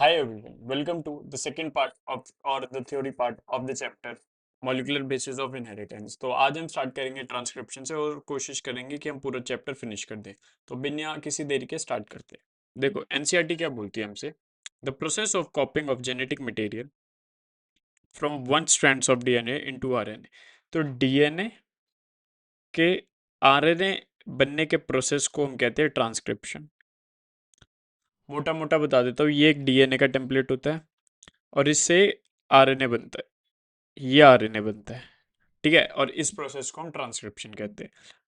Hi everyone, welcome to the second part of or the theory part of the chapter molecular basis of inheritance. तो आज हम start करेंगे transcription से और कोशिश करेंगे कि हम पूरा चैप्टर फिनिश कर दें। तो बिना किसी देरी के स्टार्ट करते हैं। देखो एनसीईआरटी क्या बोलती है हमसे, the process of कॉपिंग of genetic material from one strands of DNA into RNA. तो डीएनए के आरएनए बनने के प्रोसेस को हम कहते हैं ट्रांसक्रिप्शन। मोटा मोटा बता देता हूँ, ये एक डीएनए का टेम्पलेट होता है और इससे आरएनए बनता है, ये आरएनए बनता है। ठीक है, और इस प्रोसेस को हम ट्रांसक्रिप्शन कहते हैं।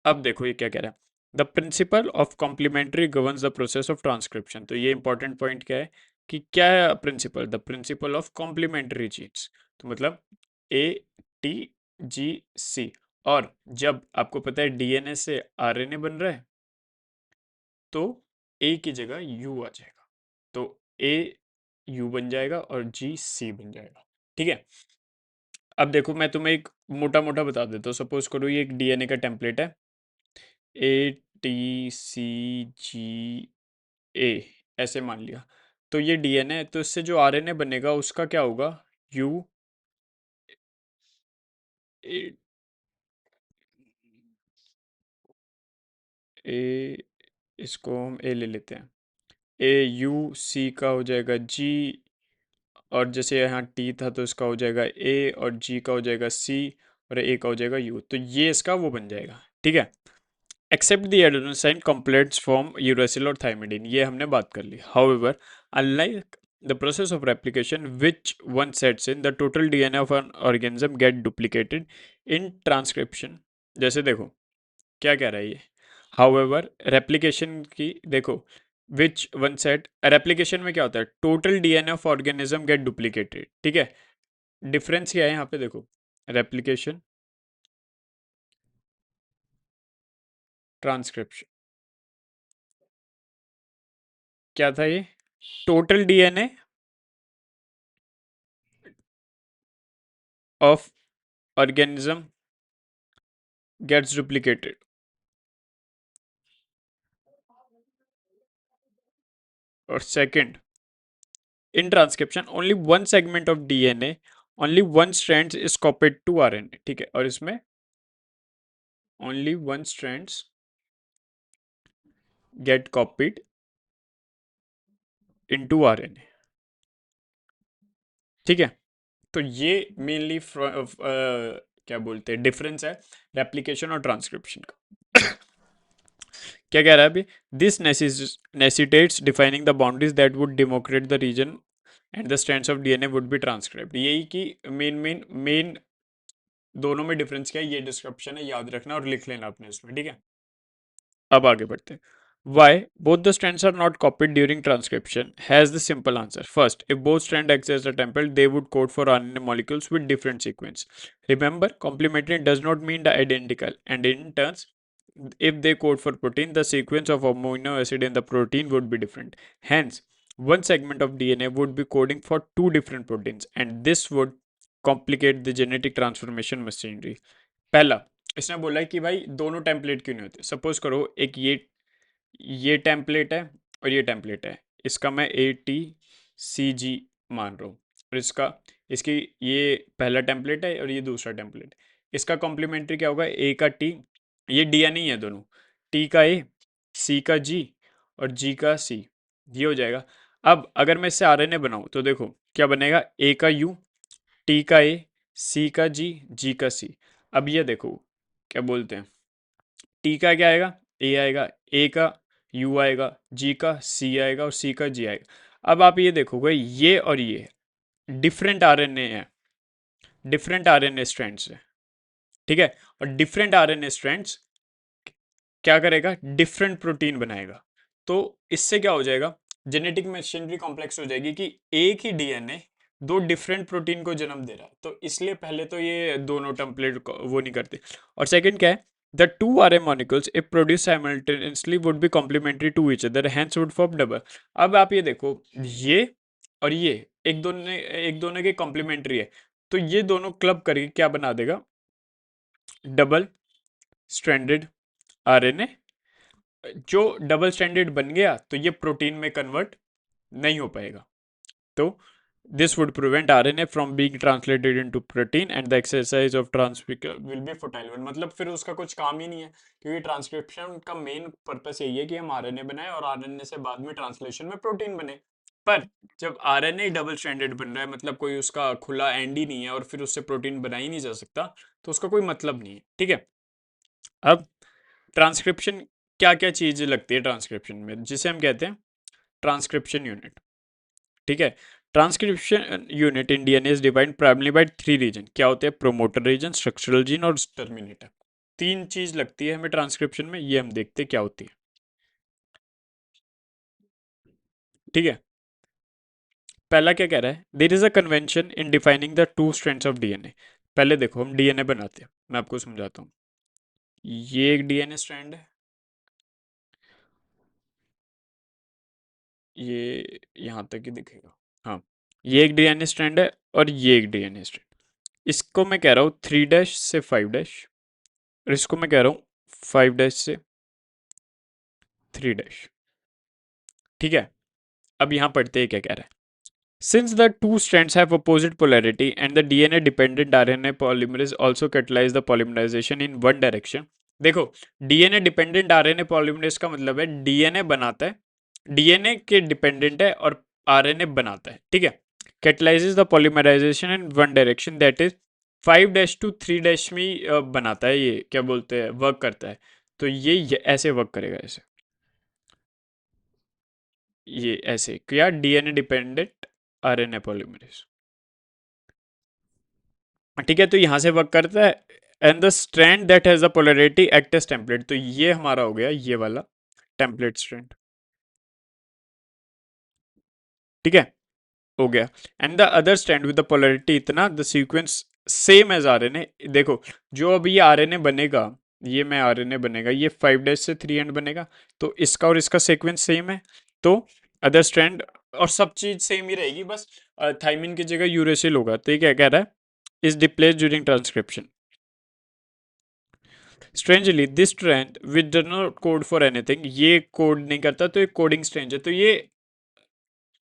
अब देखो ये क्या कह रहा है, the principle of complementary governs the process of transcription. तो ये इंपॉर्टेंट पॉइंट क्या है कि क्या है principle, the principle of complementary genes. तो मतलब ए टी जी सी, और जब आपको पता है डीएनए से आरएनए बन रहा है तो ए की जगह यू आ जाएगा, तो ए यू बन जाएगा और जी सी बन जाएगा। ठीक है, अब देखो मैं तुम्हें एक मोटा मोटा बता देता हूँ। सपोज करो ये एक डीएनए का टेम्पलेट है, ए टी सी जी ए, ऐसे मान लिया। तो ये डीएनए, तो इससे जो आरएनए बनेगा उसका क्या होगा, यू ए, ए, इसको हम ए ले लेते हैं, ए यू सी का हो जाएगा जी, और जैसे यहाँ टी था तो इसका हो जाएगा ए, और जी का हो जाएगा सी, और ए का हो जाएगा यू। तो ये इसका वो बन जाएगा। ठीक है, except the adenosine complex form uracil और थाइमिडीन, ये हमने बात कर ली। However unlike the process of replication which one sets in the total DNA of an organism get duplicated in transcription. जैसे देखो क्या कह रहा है ये, हाउएवर रेप्लिकेशन की देखो, विच वन सेट रेप्लिकेशन में क्या होता है, total DNA of organism get duplicated. ठीक है, डिफरेंस क्या है यहाँ पे देखो, रेप्लिकेशन ट्रांसक्रिप्शन, क्या था ये, total DNA of organism gets duplicated, और second in transcription only one segment of DNA, only one strand is copied to RNA। ठीक है, और इसमें only one strands get copied into RNA। ठीक है, तो ये मेनली क्या बोलते हैं डिफरेंस है रेप्लिकेशन और ट्रांसक्रिप्शन का। क्या कह रहा है अभी, this necessitates defining the boundaries that would demarcate the region and the strands of DNA would be transcribed. यही कि मेन दोनों में डिफरेंस क्या है, ये डिस्क्रिप्शन है, याद रखना और लिख लेना अपने इसमें। ठीक है, अब आगे बढ़ते हैं। Why both the strands are not copied during transcription has the simple answer. First, if both strands exist as a template, they would code for RNA molecules with different sequence. Remember, complementary does not mean the identical, and in turns, if they code for protein, the sequence of amino acid in the protein would be different. Hence, one segment of DNA would be coding for two different proteins, and this would complicate the genetic transformation machinery. पहला, इसने बोला है कि भाई दोनों template क्यों नहीं होते। सपोज करो एक ये टेम्पलेट है और ये टेम्पलेट है, इसका मैं ए टी सी जी मान रहा हूँ, और इसकी ये पहला टेम्पलेट है और ये दूसरा टेम्पलेट। इसका कॉम्प्लीमेंट्री क्या होगा, ए का टी, ये डीएनए ही है दोनों, टी का ए, सी का जी और जी का सी, ये हो जाएगा। अब अगर मैं इससे आरएनए बनाऊं तो देखो क्या बनेगा, ए का यू, टी का ए, सी का जी का सी। अब ये देखो क्या बोलते हैं, टी का क्या आएगा, ए आएगा, ए का यू आएगा, जी का सी आएगा और सी का जी आएगा। अब आप ये देखोगे ये और ये डिफरेंट आरएनए है, डिफरेंट आरएनए स्ट्रैंड्स है। ठीक है, और डिफरेंट आरएनए स्ट्रैंड्स क्या करेगा, डिफरेंट प्रोटीन बनाएगा। तो इससे क्या हो जाएगा, जेनेटिक मशीनरी कॉम्प्लेक्स हो जाएगी कि एक ही डीएनए दो डिफरेंट प्रोटीन को जन्म दे रहा है। तो इसलिए पहले तो ये दोनों टेम्पलेट वो नहीं करते। और सेकंड क्या है, the two R M molecules if produce simultaneously would be complementary to each other, hence would form double. अब आप ये देखो ये और ये एक दोनों के कॉम्प्लीमेंट्री है, तो ये दोनों क्लब करके क्या बना देगा, डबल स्ट्रैंडेड आरएनए। जो डबल स्टैंडर्ड बन गया तो ये प्रोटीन में कन्वर्ट नहीं हो पाएगा। तो this would prevent RNA from being translated into protein and the exercise of transcription will be futile. मतलब फिर उसका कुछ काम ही नहीं है, क्योंकि ट्रांसक्रिप्शन का मेन पर्पस यही है कि हम आरएनए बनाएं और आरएनए से बाद में ट्रांसलेशन में प्रोटीन बने। पर जब आरएनए डबल स्ट्रैंडेड बन रहा है, मतलब कोई उसका खुला एंड ही नहीं है और फिर उससे प्रोटीन बना ही नहीं जा सकता, तो उसका कोई मतलब नहीं है। ठीक है, अब ट्रांसक्रिप्शन, क्या क्या चीज लगती है ट्रांसक्रिप्शन में, जिसे हम कहते हैं ट्रांसक्रिप्शन यूनिट। ठीक है, transcription unit in DNA is divide primary by three region. क्या होते हैं? प्रोमोटर रीजन, स्ट्रक्चरल जीन और टर्मिनेटर। तीन चीज लगती है हमें ट्रांसक्रिप्शन में, ये हम देखते हैं क्या होती है। ठीक है, पहला क्या कह रहा है? There is a convention in defining the two strands of DNA. पहले देखो, हम डीएनए बनाते हैं, मैं आपको समझाता हूँ। ये एक डीएनए स्ट्रैंड है, ये यहाँ तक ही दिखेगा। हाँ, ये एक डीएनए स्ट्रैंड है और ये एक डीएनए स्ट्रैंड। इसको मैं कह रहा हूँ 3' से 5', और इसको मैं कह रहा हूँ 5' से 3'। ठीक है, अब यहाँ पढ़ते हैं क्या कह रहा है। Since the two strands have opposite polarity and the DNA dependent RNA polymerase also catalyze the polymerization in one direction। देखो, डीएनए डिपेंडेंट आरएनए पॉलीमरेज का मतलब है डीएनए बनाता है, डीएनए के डिपेंडेंट है और आरएनए बनाता है। ठीक है, catalyses the polymerisation in one direction, that is 5' to 3' में बनाता है, ये क्या बोलते हैं, वर्क करता है। तो ये ऐसे वर्क करेगा, ऐसे, ये ऐसे क्या, डीएनए डिपेंडेंट आरएनए पॉलीमरेज। ठीक है, तो यहां से वर्क करता है। And the strand that has the polarity act as template, तो ये हमारा हो गया ये वाला टेम्पलेट स्ट्रैंड। ठीक है, हो गया। And the other strand with the polarity इतना, the sequence same as RNA. देखो, जो अब ये आरएनए बनेगा, ये में आरएनए बनेगा, ये 5' से 3' बनेगा, तो इसका और इसका सीक्वेंस सेम है। तो अदर स्ट्रैंड और सब चीज सेम ही रहेगी, बस थाइमिन की जगह यूरेसिल होगा। तो ये क्या कह रहा है? Is डिप्लेस during transcription. Strangely this strand which does not code for anything, ये कोड नहीं करता, तो ये कोडिंग स्ट्रैंड है। तो ये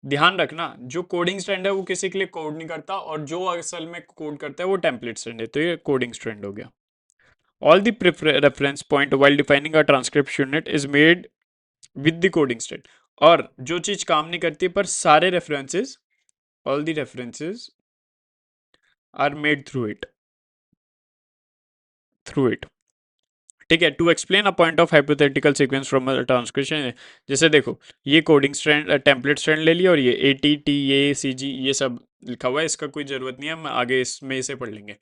ध्यान रखना, जो कोडिंग स्ट्रैंड है वो किसी के लिए कोड नहीं करता, और जो असल में कोड करता है वो टेम्पलेट स्ट्रैंड है। तो ये कोडिंग स्ट्रैंड हो गया। All the reference point while defining a transcription unit is made with the coding strand. और जो चीज काम नहीं करती, पर सारे references, all the references are made through it. ठीक है, to explain a point of hypothetical sequence from transcription. जैसे देखो, ये कोडिंग स्ट्रैंड, टेम्पलेट स्ट्रैंड ले लिया, और ये ATT, ये सब लिखा हुआ है, इसका कोई जरूरत नहीं है, हम आगे इसमें इसे पढ़ लेंगे।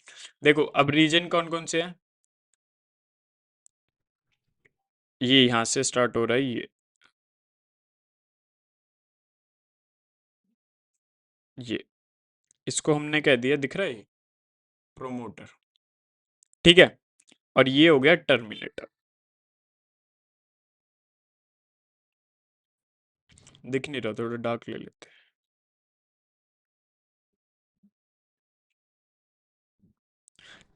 देखो, अब रीजन कौन कौन से हैं, ये यहाँ से स्टार्ट हो रहा है, ये इसको हमने कह दिया, दिख रहा है ये प्रोमोटर। ठीक है, और ये हो गया टर्मिनेटर। दिख नहीं रहा, थोड़ा डार्क ले लेते हैं।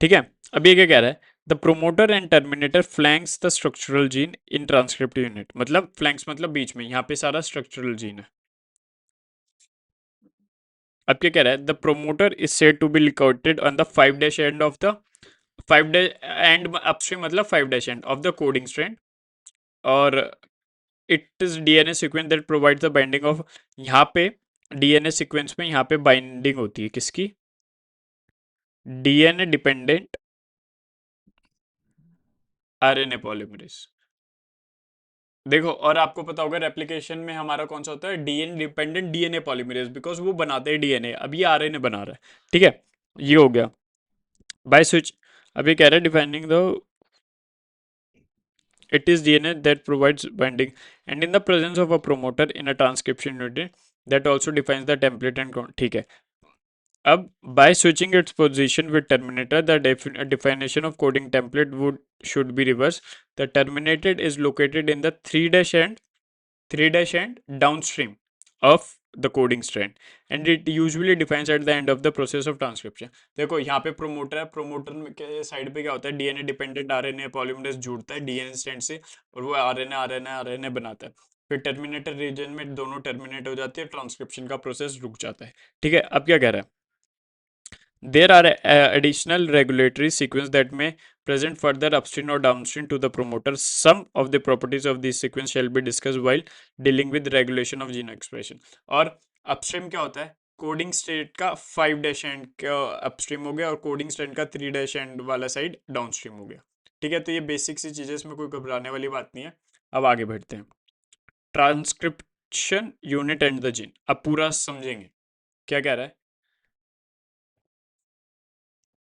ठीक है, अब ये क्या कह रहा है? The promoter and terminator flanks the structural gene in transcript unit. मतलब फ्लैंक्स मतलब बीच में, यहाँ पे सारा स्ट्रक्चरल जीन है। अब क्या कह रहा है? The promoter is said to be located on the 5' end of the 5' end upstream, मतलब 5' end of the coding strand, और it is DNA sequence that provides the binding of. यहाँ पे डीएनए सीक्वेंस में यहाँ पे बाइंडिंग होती है किसकी? DNA dependent RNA polymerase. देखो, और आपको पता होगा रेप्लिकेशन में हमारा कौन सा होता है? DNA dependent DNA polymerase, because वो बनाते हैं डीएनए, अब ये आरएनए बना रहा है। ठीक है, ये हो गया बाय स्विच। अब ये कह रहा है defining the, it is DNA that provides binding, and in the presence of a promoter in a transcription unit that also defines the template and ठीक है। अब by switching its position with terminator, the definition of coding template would should be reversed. The terminated is located in the 3' and downstream of the coding strand, and it usually defines at the end of the process of transcription। देखो, यहाँ पे promoter है, promoter के side पे क्या होता है? DNA dependent RNA polymerase जुड़ता है डीएनए स्ट्रैंड से, और वो आरएनए आरएनए आरएनए बनाता है। फिर टर्मिनेटर रीजन में दोनों टर्मिनेट हो जाती है, ट्रांसक्रिप्शन का प्रोसेस रुक जाता है। ठीक है, अब क्या कह रहा है? There are additional regulatory sequence that may present further upstream or downstream to the promoter. Some of the properties of this sequence shall be discussed while dealing with regulation of gene expression. और upstream क्या होता है? Coding state का 5 dash and का upstream हो गया और coding state का 3 डैश एंड वाला साइड डाउनस्ट्रीम हो गया। ठीक है, तो ये बेसिक सी चीजें, इसमें कोई घबराने वाली बात नहीं है। अब आगे बढ़ते हैं। Transcription unit and the gene, अब पूरा समझेंगे क्या कह रहा है।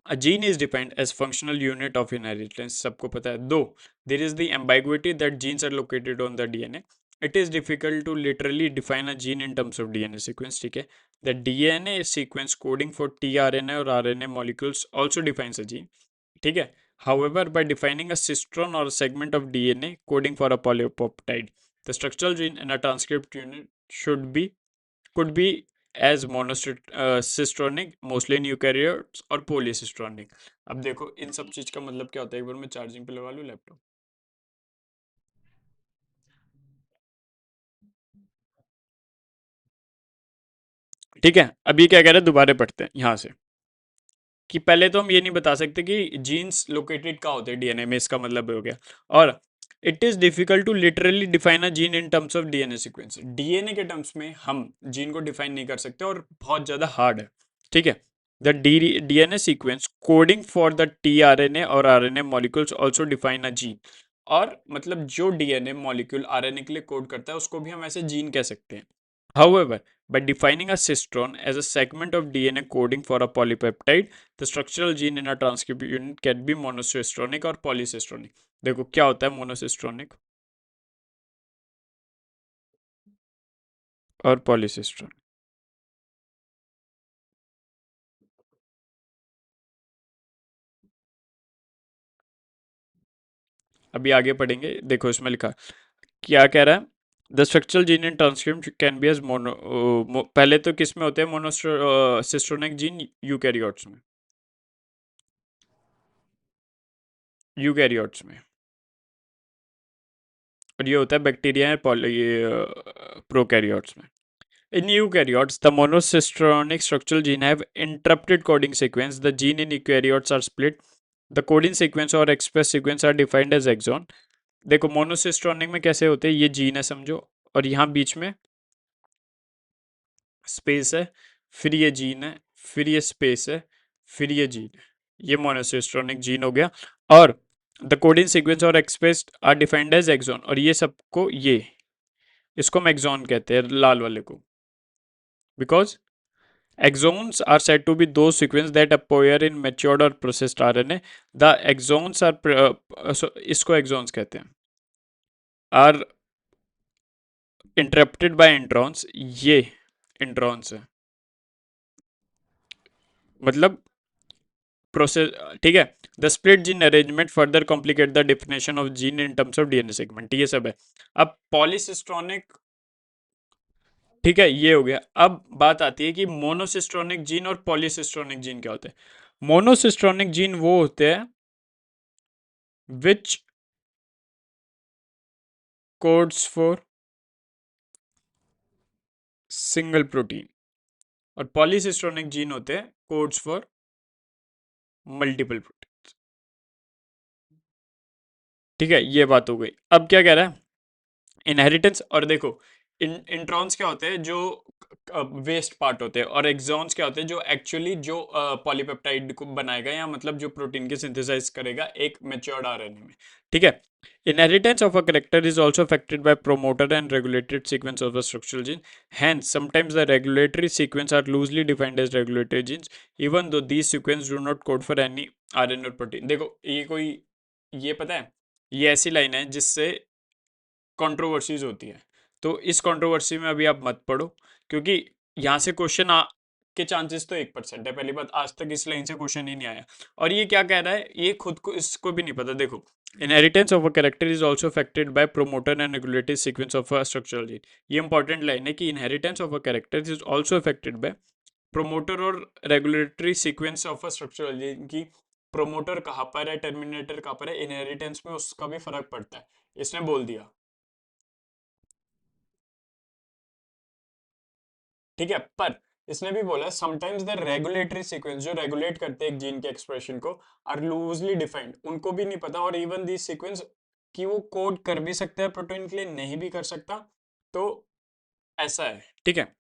A gene is defined as functional unit of inheritance, सबको पता है। Though there is the ambiguity that genes are located on the DNA, it is difficult to literally define a gene in terms of DNA sequence. ठीक है, the DNA sequence coding for tRNA or RNA molecules also defines a gene. ठीक है, however, by defining a cistron or a segment of DNA coding for a polypeptide, the structural gene in a transcript unit should be could be as monocistronic, mostly in eukaryotes, और polycistronic. अब देखो इन सब चीज का मतलब क्या होता है, एक बार मैं चार्जिंग पे लगा लूँ लैपटॉप। ठीक है, अब ये क्या कह रहे हैं, दोबारा पढ़ते हैं यहाँ से। कि पहले तो हम ये नहीं बता सकते कि जीन्स लोकेटेड कहाँ होते हैं डीएनए में, इसका मतलब हो गया। और it is difficult to literally define a gene in terms of DNA sequence, DNA के टर्म्स में हम जीन को डिफाइन नहीं कर सकते और बहुत ज़्यादा हार्ड है। ठीक है, the DNA sequence coding for the tRNA और RNA molecules also define a gene. और मतलब जो डीएनए मॉलिक्यूल आरएनए के लिए कोड करता है उसको भी हम ऐसे जीन कह सकते हैं। However, by defining a cistron as a segment of DNA coding for a polypeptide, the structural gene in a transcript unit can be monocistronic और polycistronic। देखो क्या होता है मोनोसिस्ट्रोनिक और पॉलीसिस्ट्रोनिक। अभी आगे पढ़ेंगे, देखो इसमें लिखा क्या कह रहा है। The structural gene in transcript can be as पहले तो किस में होते हैं मोनोसिस्ट्रोनिक जीन? यूकैरियोट्स में, यूकैरियोट्स में। और ये होता है बैक्टीरिया है ये प्रोकैरियोट्स में। In eukaryotes, the monocistronic structural gene have interrupted coding sequence. The gene in eukaryotes are split. The coding sequence or express sequence are defined as exon. देखो मोनोसिस्ट्रोनिक में कैसे होते हैं, ये जीन है समझो, और यहाँ बीच में स्पेस है, फिर ये जीन है, फिर ये स्पेस है, फिर ये जीन है। ये मोनोसिस्ट्रोनिक जीन हो गया। और द कोडिंग सीक्वेंस और express are defined as exon, और ये सबको ये इसको हम एक्सॉन कहते हैं, लाल वाले को। Because exons are said to be those sequences that appear in matured or processed RNA. The exons are so इसको exons कहते हैं, are interrupted by introns। ये introns है, मतलब प्रोसेस। ठीक है, the split gene arrangement further complicate the definition of gene in terms of DNA segment. ये सब है। अब पॉलीसिस्ट्रोनिक, ठीक है ये हो गया। अब बात आती है कि मोनोसिस्ट्रोनिक जीन और पॉलीसिस्ट्रोनिक जीन क्या होते हैं। मोनोसिस्ट्रोनिक जीन वो होते हैं विच कोड्स फॉर सिंगल प्रोटीन, और पॉलीसिस्ट्रोनिक जीन होते हैं कोड्स फॉर मल्टीपल प्रोटीन। ठीक है, ये बात हो गई। अब क्या कह रहा है, इनहेरिटेंस। और देखो इंट्रॉन्स क्या होते हैं, जो वेस्ट पार्ट होते हैं, और एक्सॉन्स क्या होते हैं, जो एक्चुअली जो पॉलीपेप्टाइड को बनाएगा, या मतलब जो प्रोटीन के सिंथेसाइज करेगा एक मैच्योर्ड आरएनए में। ठीक है, inheritance of a character is also affected by promoter and regulatory sequence of the structural gene. Hence, sometimes the regulatory sequence are loosely defined as regulatory genes, even though these sequences do not code for any RNA or protein। देखो ये कोई, ये पता है, ये ऐसी line है जिससे कंट्रोवर्सीज होती है। तो इस कंट्रोवर्सी में अभी आप मत पढ़ो, क्योंकि यहाँ से क्वेश्चन आ के चांसेस तो 1% है। पहली बात, आज तक इस लाइन से क्वेश्चन ही नहीं आया। और ये क्या कह रहा है, ये खुद को इसको भी नहीं पता। देखो, inheritance of a character is also affected by promoter and regulatory sequence of a structural gene. ये इंपॉर्टेंट लाइन है कि inheritance of a character is also affected by promoter और regulatory sequence of a structural gene की। Promoter कहाँ पर है, terminator कहाँ पर है, इनहेरिटेंस में उसका भी फर्क पड़ता है, इसने बोल दिया। ठीक है, पर इसने भी बोला समटाइम्स द रेगुलेटरी सीक्वेंस जो रेगुलेट करते हैं एक जीन के एक्सप्रेशन को आर लूजली डिफाइंड, उनको भी नहीं पता, और इवन दी सीक्वेंस कि वो कोड कर भी सकता है प्रोटीन के लिए, नहीं भी कर सकता, तो ऐसा है। ठीक है,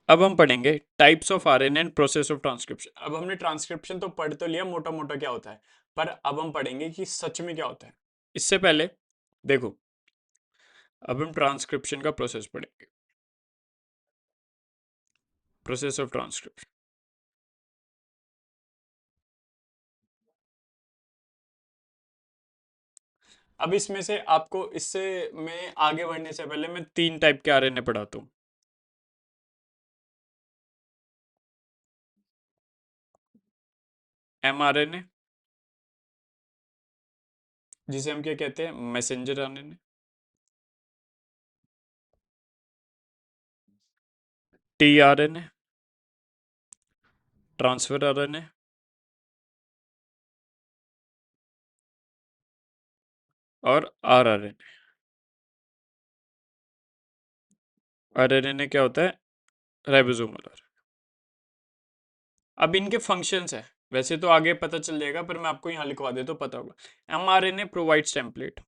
अब हम पढ़ेंगे types of RNA and process of transcription. अब हमने ट्रांसक्रिप्शन तो पढ़ तो लिया मोटा मोटा क्या होता है, पर अब हम पढ़ेंगे कि सच में क्या होता है। इससे पहले देखो, अब हम ट्रांसक्रिप्शन का प्रोसेस पढ़ेंगे, प्रोसेस ऑफ ट्रांसक्रिप्शन। अब इसमें से आपको, इससे मैं आगे बढ़ने से पहले मैं तीन टाइप के आरएनए पढ़ाता हूँ। एमआरएनए, जिसे हम क्या कहते हैं, messenger RNA. TRNA, transfer RNA. और आरआरएनए। आरआरएनए क्या होता है, राइबोसोमल आरएनए। अब इनके फंक्शंस है, वैसे तो आगे पता चल जाएगा, पर मैं आपको यहाँ लिखवा दे तो पता होगा। एमआरएनए प्रोवाइड्स टेम्पलेट,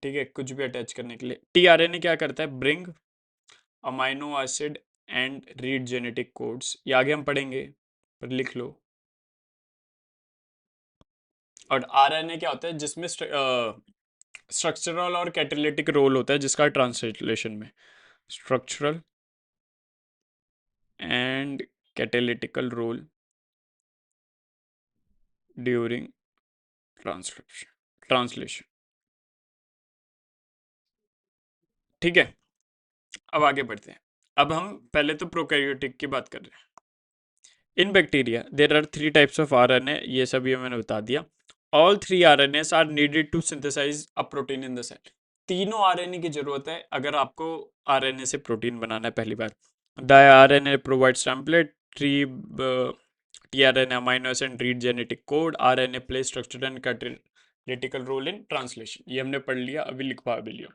ठीक है, कुछ भी अटैच करने के लिए। टीआरएनए क्या करता है, bring amino acid and read genetic codes, ये आगे हम पढ़ेंगे, पर लिख लो। और आरएनए क्या होता है, जिसमें स्ट्रक्चरल और कैटालिटिक रोल होता है, जिसका ट्रांसलेशन में structural and catalytical role during translation. ठीक है, अब आगे बढ़ते हैं। अब हम पहले तो प्रोकैरियोटिक की बात कर रहे हैं। In bacteria there are three types of RNA, ये सभी मैंने बता दिया। All three RNA are needed to synthesise a protein in the cell. तीनों आरएनए की जरूरत है अगर आपको आरएनए से प्रोटीन बनाना है पहली बार। The RNA provides template, three tRNA amino acid read genetic code, RNA play structure and catalytical role in translation. ये हमने पढ़ लिया, अभी लिखवा भी लिया।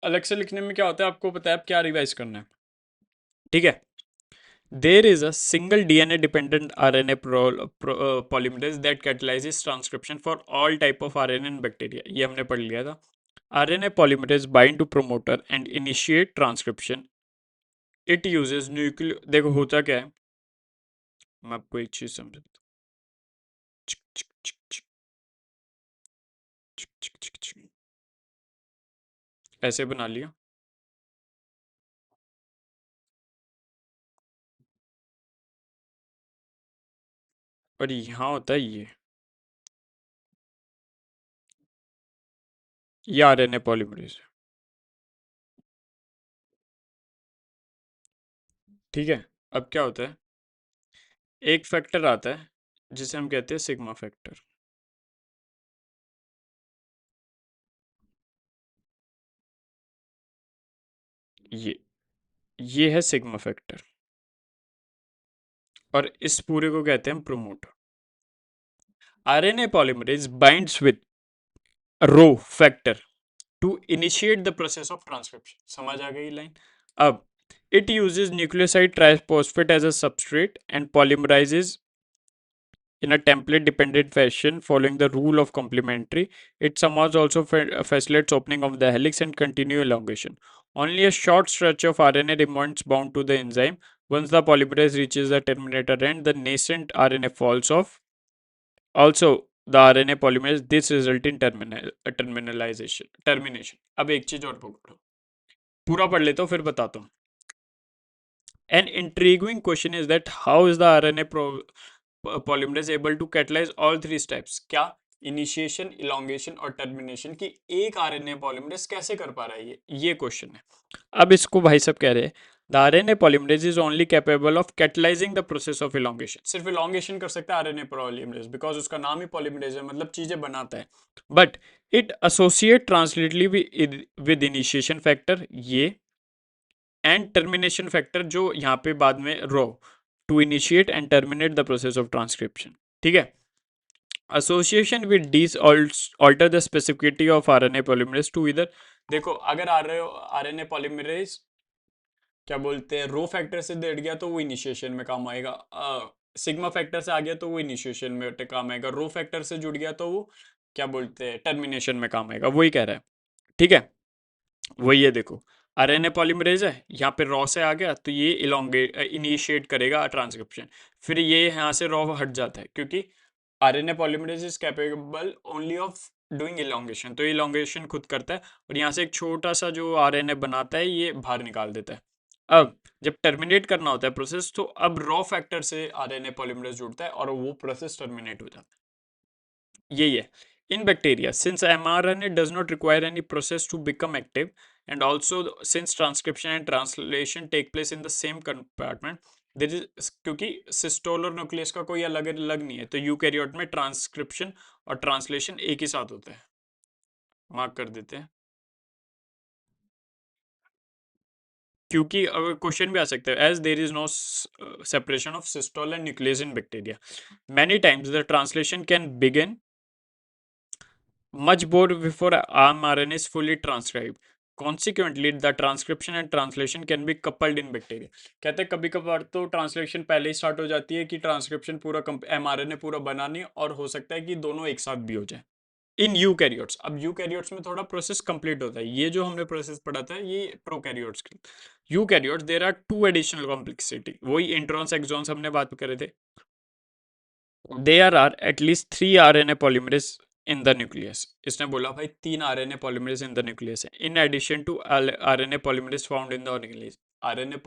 अलग से लिखने में क्या होता है, आपको पता है, आप क्या रिवाइज करना है। ठीक है, there is a single DNA dependent RNA polymerase that catalyzes transcription for all type of RNA in bacteria, ये हमने पढ़ लिया था। RNA polymerase bind to promoter and initiate transcription. It uses nucleo, देखो होता क्या है, मैं आपको एक चीज समझाता हूँ। ऐसे बना लिया, और यहाँ होता है ये RNA polymerase। ठीक है, अब क्या होता है, एक फैक्टर आता है जिसे हम कहते हैं सिग्मा फैक्टर। ये ये है सिग्मा फैक्टर, और इस पूरे को कहते हैं promoter. RNA polymerase binds with rho factor to initiate the process of transcription. समझ आ गई लाइन। अब it uses nucleoside triphosphate as a substrate and polymerizes in a template dependent fashion following the rule of complementary. It somehow also facilitates opening of the helix and continue elongation. Only a short stretch of RNA remains bound to the enzyme. Once the polymerase reaches the terminator end, the nascent RNA falls off. Also, the RNA polymerase, this result in termination. अब एक चीज और पकड़ो, पूरा पढ़ लेता हूँ फिर बताता हूँ। An intriguing question is that how is the RNA polymerase able to catalyze all three steps? क्या इनिशिएशन, इलोंगेशन और टर्मिनेशन की एक आरएनए पॉलीमरेज कैसे कर पा रहा है, ये क्वेश्चन है। अब इसको भाई साहब कह रहे हैं the RNA polymerase is only capable of catalysing the process of elongation. सिर्फ इलोंगेशन कर सकता है आरएनए पॉलीमरेज, बिकॉज उसका नाम ही पॉलीमरेज है, मतलब चीजें बनाता है। But it associate transiently with initiation factor, ये एंड टर्मिनेशन फैक्टर जो यहाँ पे बाद में row to initiate and terminate the process of transcription. ठीक है, association with these alter the specificity of RNA polymerase to either देखो अगर आरएनए पॉलीमरेज क्या बोलते हैं रो फैक्टर से जुड़ गया तो वो इनिशिएशन में काम आएगा, सिग्मा फैक्टर से आ गया तो वो इनिशिएशन में काम आएगा, रो फैक्टर से जुड़ गया तो वो क्या बोलते हैं टर्मिनेशन में काम आएगा, वही कह रहा है। ठीक है, वही है देखो, आरएनए पॉलीमरेज है, यहाँ पे रॉ से आ गया तो ये इलोंगेट इनिशिएट करेगा ट्रांसक्रिप्शन, फिर ये यहाँ से रॉ हट जाता है क्योंकि RNA polymerase is capable only of doing elongation, तो इलोंगेशन खुद करता है और यहाँ से एक छोटा सा जो आरएनए बनाता है ये बाहर निकाल देता है। अब जब टर्मिनेट करना होता है प्रोसेस तो अब रॉ फैक्टर से आरएनए पॉलीमरेज जुड़ता है और वो प्रोसेस टर्मिनेट हो जाता है, यही है। In bacteria, since mRNA does not require any process to become active, and also since transcription and translation take place in the same compartment, there is क्योंकि सिस्टोल और न्यूक्लियस का कोई अलग अलग नहीं है तो यूकैरियोट में ट्रांसक्रिप्शन और ट्रांसलेशन एक ही साथ होता है, मार्क कर देते हैं। क्योंकि अगर क्वेश्चन भी आ सकता है as there is no separation of cytosol and nucleus in bacteria, many times the translation can begin much more before mRNA is fully transcribed. Consequently, the transcription and translation can be coupled in bacteria. कहते हैं कभी कभार तो translation पहले ही start हो जाती है कि ट्रांसक्रिप्शन पूरा mRNA पूरा बना नहीं, और हो सकता है कि दोनों एक साथ भी हो जाए इन यूकैरियोट्स। अब यूकैरियोट्स में थोड़ा प्रोसेस कंप्लीट होता है, ये जो हमने प्रोसेस पढ़ा था ये प्रोकैरियोट्स के। Eukaryotes there are two additional complexity, वही इंट्रॉन्स एक्सॉन्स हमने बात करे थे। There are at least 3 RNA polymerase in the nucleus. इसने बोला भाई 3 RNA polymerase in the nucleus है, in addition to RNA polymerase found in the organelles. RNA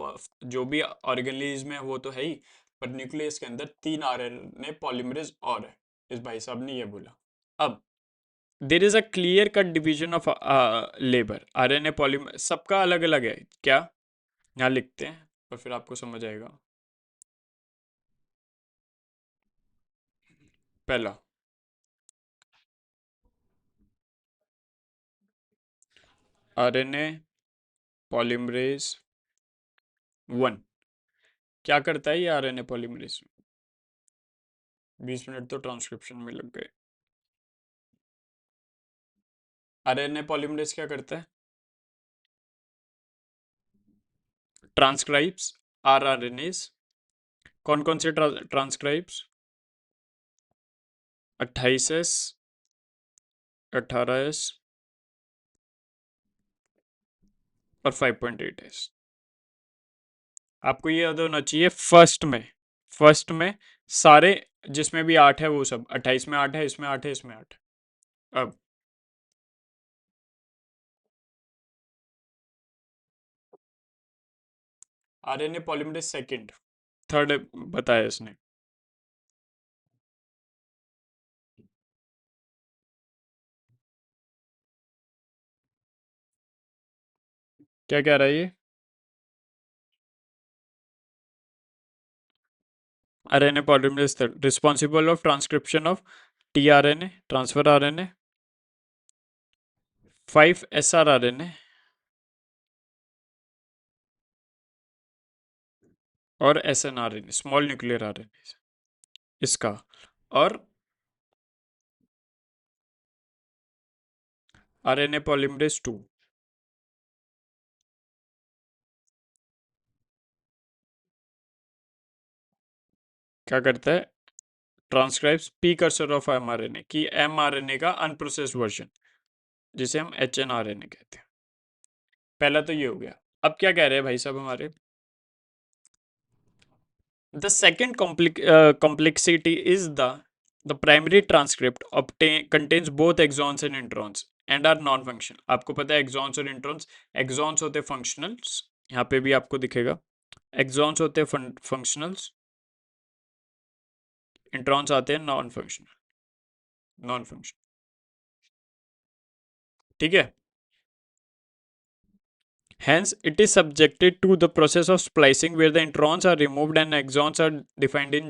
जो भी ऑर्गेनलीज में वो तो है ही, पर न्यूक्लियस के अंदर 3 RNA polymerase और है, इस भाई साहब ने ये बोला। अब there is a clear cut division of labour, RNA polymer सबका अलग अलग है क्या, यहाँ लिखते हैं और फिर आपको समझ आएगा। पहला आरएनए पॉलीमरेज 1 क्या करता है, ये आरएनए पॉलीमरेज 20 मिनट तो ट्रांसक्रिप्शन में लग गए। आरएनए पॉलीमरेज क्या करता है, ट्रांसक्राइब्स आरआरएनएस। कौन कौन से ट्रांसक्राइब्स, 28S 18S और 5.8S। आपको ये याद होना चाहिए फर्स्ट में सारे जिसमें भी 8 है वो सब, 28 में 8 है, इसमें 8 है, इसमें 8 है। अब आरएनए पॉलीमरेज सेकंड, थर्ड बताया इसने। क्या कह रहा है ये, RNA polymerase third responsible of transcription of tRNA transfer RNA, 5 srRNA और snRNA स्मॉल न्यूक्लियर आरएनए इसका, और RNA polymerase 2 क्या करता है, transcribes P cursor of mRNA की mRNA का अनप्रोसेस्ड वर्जन जिसे हम hnRNA कहते हैं। पहला तो ये हो गया। अब क्या कह रहे हैं भाई साहब हमारे, the second complexity is the primary transcript contains both exons and introns and are non-functional। आपको पता है एक्सॉन्स और इंट्रॉन्स, एक्सॉन्स होते फंक्शनल्स, यहाँ पे भी आपको दिखेगा एक्सॉन्स होते फंक्शनल्स, इंट्रॉन्स आते हैं नॉन फंक्शनल। ठीक है, hence it is subjected to the process of splicing where the introns are removed and exons are defined in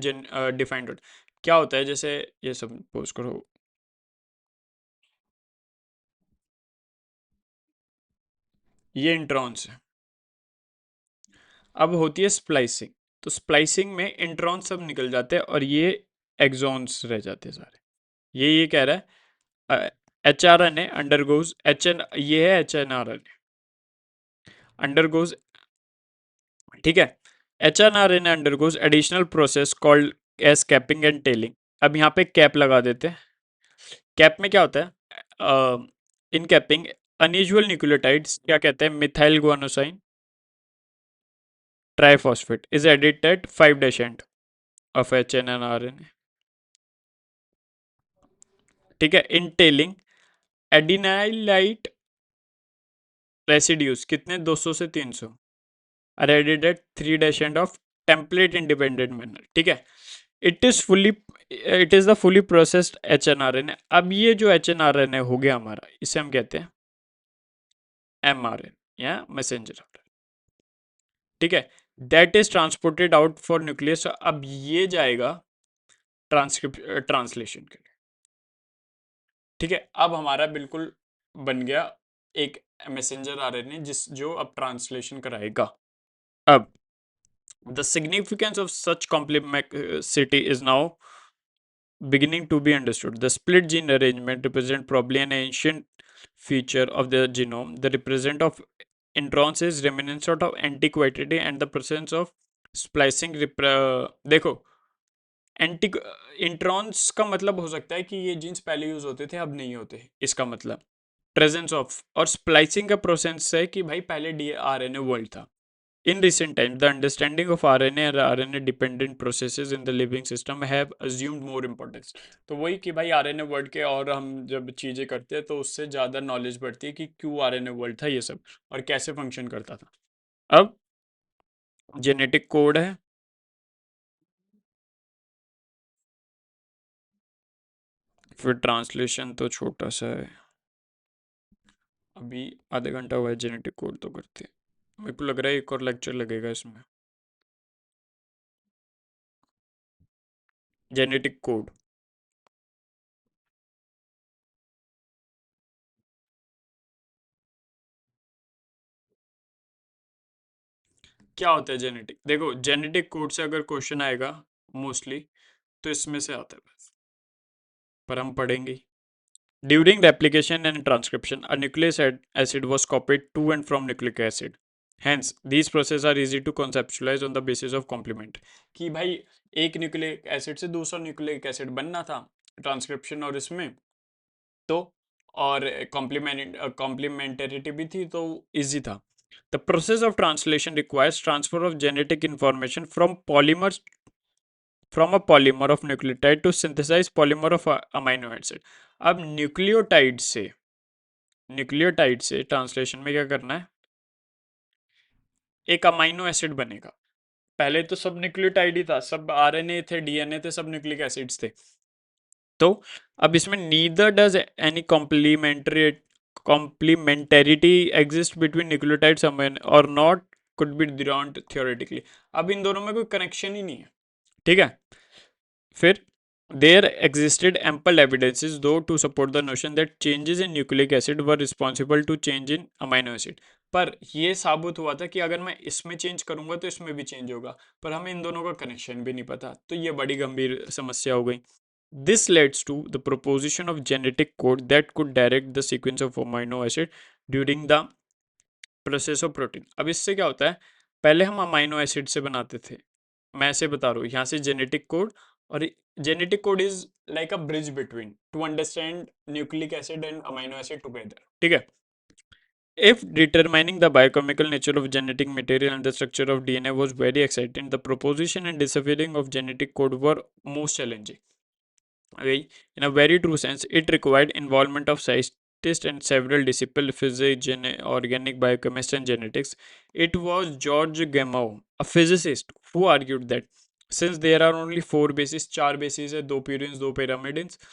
defined। क्या होता है, जैसे ये सपोज करो ये इंट्रॉन्स है, अब होती है स्प्लाइसिंग, तो स्प्लाइसिंग में इंट्रॉन सब निकल जाते हैं और ये एक्सॉन्स रह जाते हैं सारे, ये कह रहा है H R N A undergoes H N, ये है H N R N undergoes, ठीक है। H N R N undergoes additional process called as capping and tailing. अब यहाँ पे कैप लगा देते हैं। कैप में क्या होता है, इन कैपिंग अनयूजुअल न्यूक्लियोटाइड्स क्या कहते हैं, methyl guanosine triphosphate is added at 5' end of HNN-RNA, ठीक है। इन टेलिंग एडिनाइलाइट रेसिड्यूज कितने 200 से 300 are added at 3' end of template independent manner, ठीक है। It is fully it is the fully processed HNRNA। अब ये जो HNRNA हो गया हमारा, इसे हम कहते हैं mRNA या मैसेंजर आरएनए, ठीक है। That is transported out for nucleus. अब ये जाएगा ट्रांसलेशन के लिए, ठीक है। अब हमारा बिल्कुल बन गया एक मैसेंजर आरएनए जिस जो अब ट्रांसलेशन कराएगा। अब the significance of such complexity is now beginning to be understood. The split gene arrangement represent probably an ancient feature of the genome. The represent of introns is reminiscent of antiquity and the presence of splicing देखो, anti introns का मतलब हो सकता है कि ये jeans पहले use होते थे अब नहीं होते, इसका मतलब प्रेजेंस ऑफ, और स्प्लाइसिंग का प्रोसेस है कि भाई पहले डीआरएनए वर्ल्ड था। In recent times, the understanding of RNA and RNA-dependent processes in the living system have assumed more importance. तो वही कि भाई आरएनए वर्ड के, और हम जब चीज़ें करते हैं तो उससे ज़्यादा नॉलेज बढ़ती है कि क्यों आरएनए वर्ड था ये सब और कैसे फंक्शन करता था। अब जेनेटिक कोड है, फिर ट्रांसलेशन तो छोटा सा है, अभी आधे घंटा हुआ है, जेनेटिक कोड तो करते हैं। मेरे को लग रहा है एक और लेक्चर लगेगा इसमें। जेनेटिक कोड क्या होता है? जेनेटिक, देखो जेनेटिक कोड से अगर क्वेश्चन आएगा मोस्टली तो इसमें से आता है बस, पर हम पढ़ेंगे। During replication and transcription a nucleic acid was copied to and from nucleic acid. Hence, these processes are easy to conceptualize on the basis of complement. कि भाई एक न्यूक्लिक एसिड से दूसरा न्यूक्लिक एसिड बनना था ट्रांसक्रिप्शन और इसमें, तो और कॉम्प्लीमेंटेरिटी भी थी तो इजी था। The process of translation requires transfer of genetic information from a polymer of nucleotide to synthesize polymer of amino acid. अब न्यूक्लियोटाइड से ट्रांसलेशन में क्या करना है, एक अमाइनो एसिड बनेगा। पहले तो सब न्यूक्लियोटाइड ही था, सब आरएनए थे, डीएनए थे, सब न्यूक्लिक एसिड्स थे। तो अब इसमें neither does any complementarity exist between nucleotides और not could be drawn theoretically. अब इन दोनों में कोई कनेक्शन ही नहीं है, ठीक है। फिर there existed ample evidences though to support the notion that changes in nucleic acid were responsible to change in amino acid. पर ये साबित हुआ था कि अगर मैं इसमें चेंज करूंगा तो इसमें भी चेंज होगा, पर हमें इन दोनों का कनेक्शन भी नहीं पता, तो ये बड़ी गंभीर समस्या हो गई। This leads to the proposition of genetic code that could direct the sequence of amino acid during the process of protein. अब इससे क्या होता है, पहले हम अमाइनो एसिड से बनाते थे, मैं ऐसे बता रहा हूँ, यहाँ से जेनेटिक कोड, और genetic code is like a bridge between two understand nucleic acid and amino acid together, ठीक है। If determining the biochemical nature of genetic material and the structure of DNA was very exciting, the proposition and deciphering of genetic code were most challenging. Okay? In a very true sense, it required involvement of scientists and several disciplines, physics, organic biochemistry, and genetics. It was George Gamow, a physicist, who argued that since there are only four bases, चार bases है, दो purines, दो pyrimidines,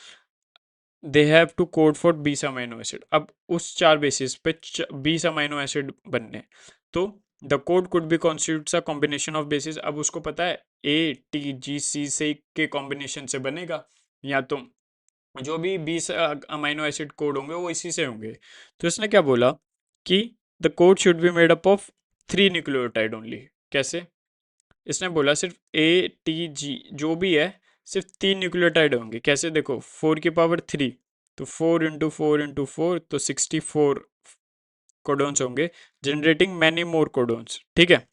they have to code for 20 amino acid. अब उस चार basis पे 20 amino acid बनने, तो the code could be constitutes a combination of basis. अब उसको पता है ATGC से के कॉम्बिनेशन से बनेगा, या तो जो भी 20 अमाइनो एसिड कोड होंगे वो इसी से होंगे। तो इसने क्या बोला कि the code should be made up of 3 nucleotide only. कैसे? इसने बोला सिर्फ ATG जो भी है सिर्फ 3 न्यूक्लियोटाइड होंगे। कैसे? देखो 4 की पावर 3 तो 4 into 4 into 4 तो 64 कोडोन्स होंगे, जनरेटिंग मैनी मोर कोडोन्स। ठीक है,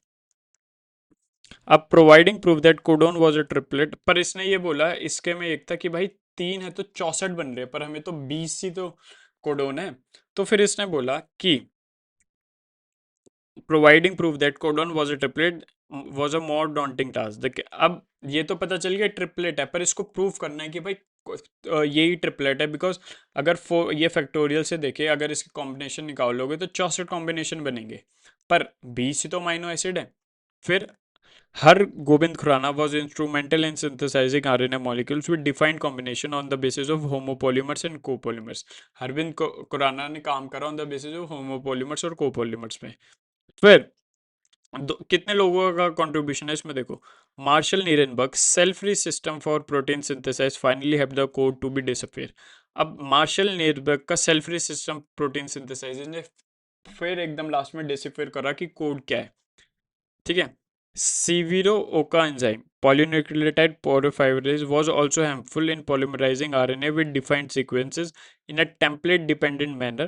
अब providing proof that codon was a triplet, पर इसने ये बोला, इसके में एक था कि भाई 3 है तो 64 बन रहे हैं, पर हमें तो 20 ही तो कोडोन है। तो फिर इसने बोला कि providing proof that codon was a triplet was a more daunting task. देखिए, अब ये तो पता चल गया ट्रिपलेट है, पर इसको प्रूफ करना है कि भाई यही ट्रिपलेट है, बिकॉज अगर ये फैक्टोरियल से देखे, अगर इसके कॉम्बिनेशन निकालोगे तो 64 कॉम्बिनेशन बनेंगे, पर 20 ही तो अमाइनो एसिड है। फिर हर Govind Khurana was instrumental in synthesizing RNA molecules with defined combination on the basis of homopolymers and copolymers। Harvind Khurana ने काम करा on the basis of homopolymers और copolymers में। फिर कितने लोगों का कंट्रीब्यूशन है इसमें देखो, Marshall Nirenberg cell free system for protein synthesise finally have the code to be decipher. अब मार्शल नीरेनबर्ग का cell free system protein synthesise ने फिर एकदम लास्ट में डिसअपियर करा कि कोड क्या है। ठीक है, सीवीरो ओका enzyme polynucleotide porphyrinase was also harmful in polymerizing RNA with defined sequences in a template dependent manner।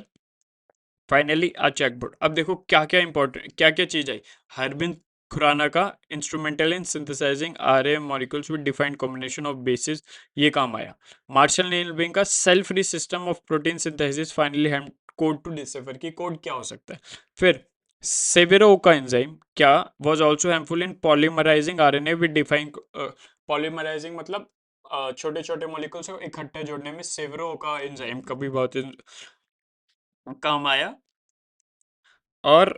Finally a checkerboard. अब देखो क्या क्या इंपॉर्टेंट, क्या क्या चीज आई। हरबिंद खुराना का instrumental in synthesising RNA molecules with defined combination of bases, ये काम आया। मार्शल नीलबिंग का cell free system of protein synthesis finally हम कोड टू डिसफर की कोड क्या हो सकता है। फिर सेवेरो का एंजाइम क्या was also harmful in polymerising RNA with defined, polymerising मतलब छोटे छोटे मॉलिक्यूल्स को इकट्ठे जोड़ने में सेवेरो का एंजाइम का भी बहुत काम आया। और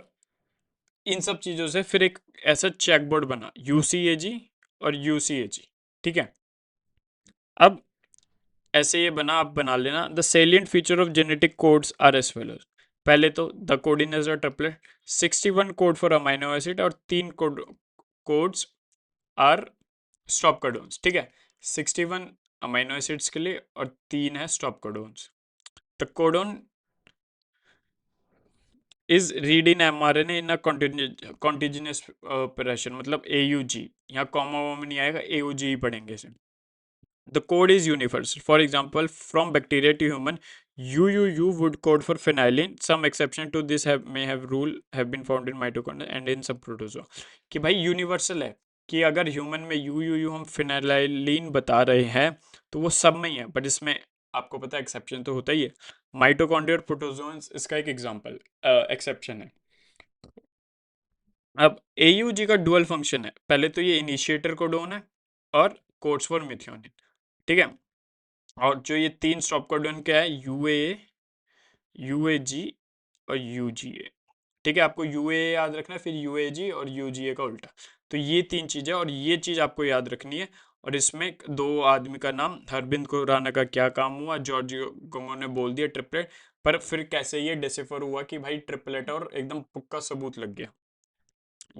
इन सब चीजों से फिर एक ऐसा चेकबोर्ड बना, यूसीएजी और यूसीएजी। ठीक है, अब ऐसे ये बना, आप बना लेना। The salient feature of genetic codes are as follows. पहले तो the codon is a triplet, 61 code for amino acid और 3 कोड्स आर स्टॉप कोडोन्स। ठीक है, 61 अमाइनो एसिड्स के लिए और 3 है stop codons. The codon is read in mRNA in a continuous operation, मतलब एयूजी, यहाँ कॉमा वॉमा नहीं आएगा, एयूजी ही पढ़ेंगे इसे। The code is universal. For example, from bacteria to human, UUU would code for phenylaline. Some exception to this may have rule have been found in mitochondria and in some protozoa। कि भाई universal है, कि अगर human में UUU हम फिनाइलिन बता रहे हैं तो वो सब में ही है, बट इसमें आपको पता है एक्सेप्शन तो होता ही है। माइटोकॉन्ड्रिया और प्रोटोजोन्स इसका एक एग्जांपल एक्सेप्शन है। अब AUG का डुअल फंक्शन है, पहले तो ये इनिशिएटर कोडोन है और कोड्स फॉर मिथ्योनिन। ठीक है, और जो ये 3 स्टॉप कोडोन क्या है, यूए, यूएजी और यूजीए। ठीक है, आपको यूए याद रखना है, फिर यूएजी और यूजीए का उल्टा। तो ये 3 चीजें, और ये चीज आपको याद रखनी है। और इसमें 2 आदमी का नाम, हरबिंद खुराना का क्या काम हुआ, जॉर्ज गोमो ने बोल दिया ट्रिपलेट, पर फिर कैसे ये डिसिफर हुआ कि भाई ट्रिपलेट, और एकदम पुक्का सबूत लग गया।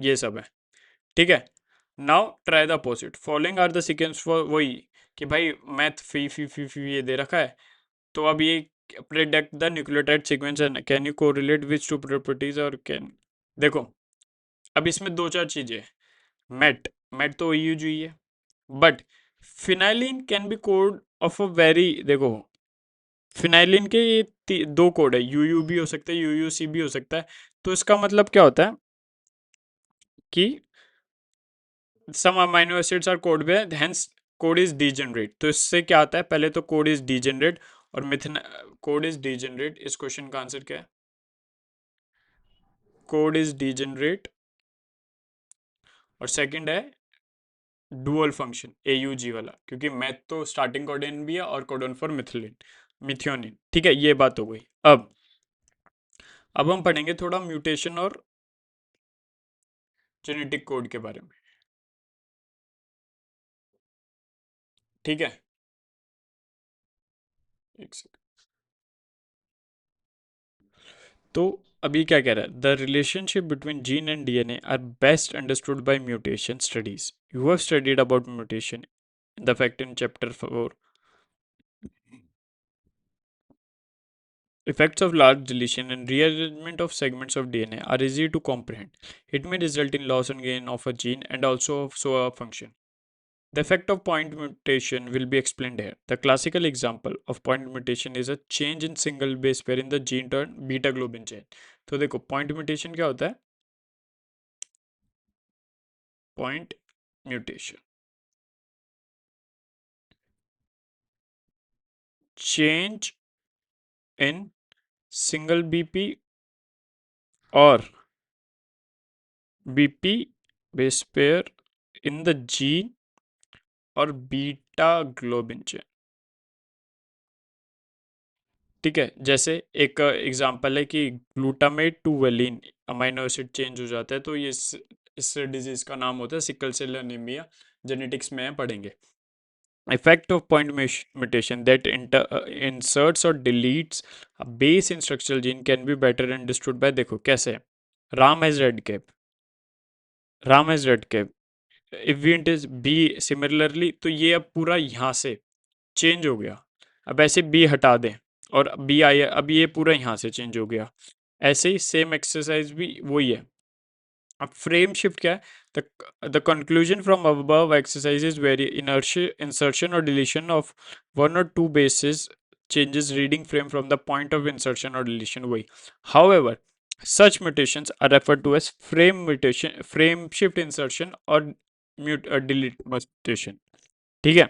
ये सब है। ठीक है, now try the opposite, following are the sequence for, वही कि भाई मैथ फी ये दे रखा है, तो अब ये predict the nucleotide sequence and can you correlate which two properties, और कैन, देखो अब इसमें 2 4 चीजें हैं। मेट मेट तो यूज हुई है, but फिनाइलिन can be code of a very, देखो फिनाइलिन के ये 2 कोड है, यूयू भी हो सकता है, यूयूसी भी हो सकता है। तो इसका मतलब क्या होता है कि सम अमाइनो एसिड्स आर कोड में, हेंस कोड इज डीजेनरेट। तो इससे क्या आता है, पहले तो कोड इज डीजेनरेट और मिथन, कोड इज डीजेनरेट, इस क्वेश्चन का आंसर क्या है, कोड इज डीजेनरेट। और सेकंड है डुअल फंक्शन एयूजी वाला, क्योंकि मैथ तो स्टार्टिंग कोडन भी है और कोडन फॉर मिथिलिन, मिथियोनिन। ठीक है, ये बात हो गई। अब हम पढ़ेंगे थोड़ा म्यूटेशन और जेनेटिक कोड के बारे में। ठीक है, एक सेकंड। तो अभी क्या कह रहा है, the relationship between gene and DNA are best understood by mutation studies. You have studied about mutation the fact in chapter 4। Effects of large deletion and rearrangement of segments of DNA are easy to comprehend. It may result in loss and gain of a gene and also of so a function. The effect of point mutation will be explained here. The classical example of point mutation is a change in single base pair in the gene turn beta globin chain. तो देखो point mutation क्या होता है? Point mutation, change in single BP or BP base pair in the gene और beta globin chain. ठीक है, जैसे एक एग्जांपल है कि glutamate to valine amino acid change हो जाता है, तो ये इस डिजीज का नाम होता है सिकल सेल एनीमिया. जेनेटिक्स में पढ़ेंगे. Effect of point mutation that inserts or deletes a base instructional gene can be better understood by, देखो कैसे है. Ram has red cap. Ram has red cap. If int is B similarly, तो ये अब पूरा यहाँ से चेंज हो गया. अब ऐसे B हटा दें और B आया, अब ये पूरा यहाँ से चेंज हो गया. ऐसे ही सेम एक्सरसाइज भी वही है. अब फ्रेम शिफ्ट क्या है? The conclusion from above exercises vary inertia, insertion or deletion of one or two bases changes reading frame from the point of insertion or deletion वही. However, such mutations are referred to as frame mutation, frame shift insertion or delete mutation. ठीक है,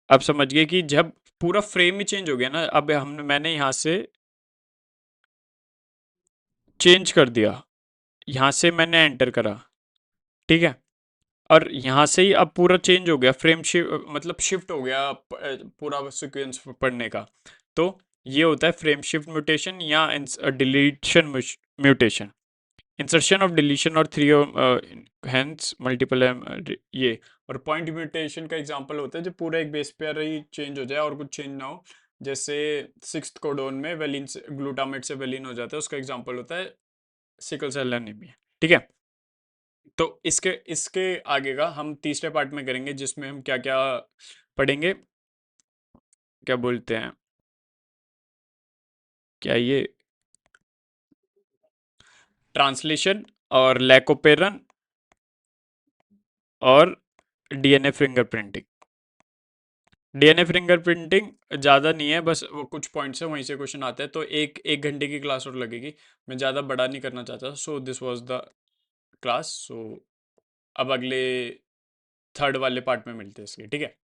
अब समझ गए कि जब पूरा frame ही change हो गया ना, अब मैंने यहाँ से चेंज कर दिया, यहाँ से मैंने एंटर करा. ठीक है, और यहाँ से ही अब पूरा चेंज हो गया, फ्रेम शिफ्ट मतलब शिफ्ट हो गया पूरा सीक्वेंस पढ़ने का. तो ये होता है फ्रेम शिफ्ट म्यूटेशन या deletion mutation. Insertion of deletion और थ्री हैंस मल्टीपल ये. और पॉइंट म्यूटेशन का एग्जांपल होता है जब पूरा एक बेस पेयर ही चेंज हो जाए और कुछ चेंज ना हो. जैसे सिक्स्थ कोडोन में वेलिन से ग्लूटामेट से वेलिन हो जाता है, उसका एग्जांपल होता है सिकल सेल एनीमिया. ठीक है, तो इसके इसके आगे का हम तीसरे पार्ट में करेंगे, जिसमें हम क्या क्या पढ़ेंगे, क्या बोलते हैं, क्या ये ट्रांसलेशन और लैकोपेरन और डीएनए फिंगरप्रिंटिंग. डीएनए फिंगरप्रिंटिंग ज़्यादा नहीं है, बस वो कुछ पॉइंट्स है वहीं से क्वेश्चन आते हैं, तो एक घंटे की क्लास और लगेगी. मैं ज़्यादा बड़ा नहीं करना चाहता. So this was the class. So अब अगले थर्ड वाले पार्ट में मिलते हैं इसके. ठीक है.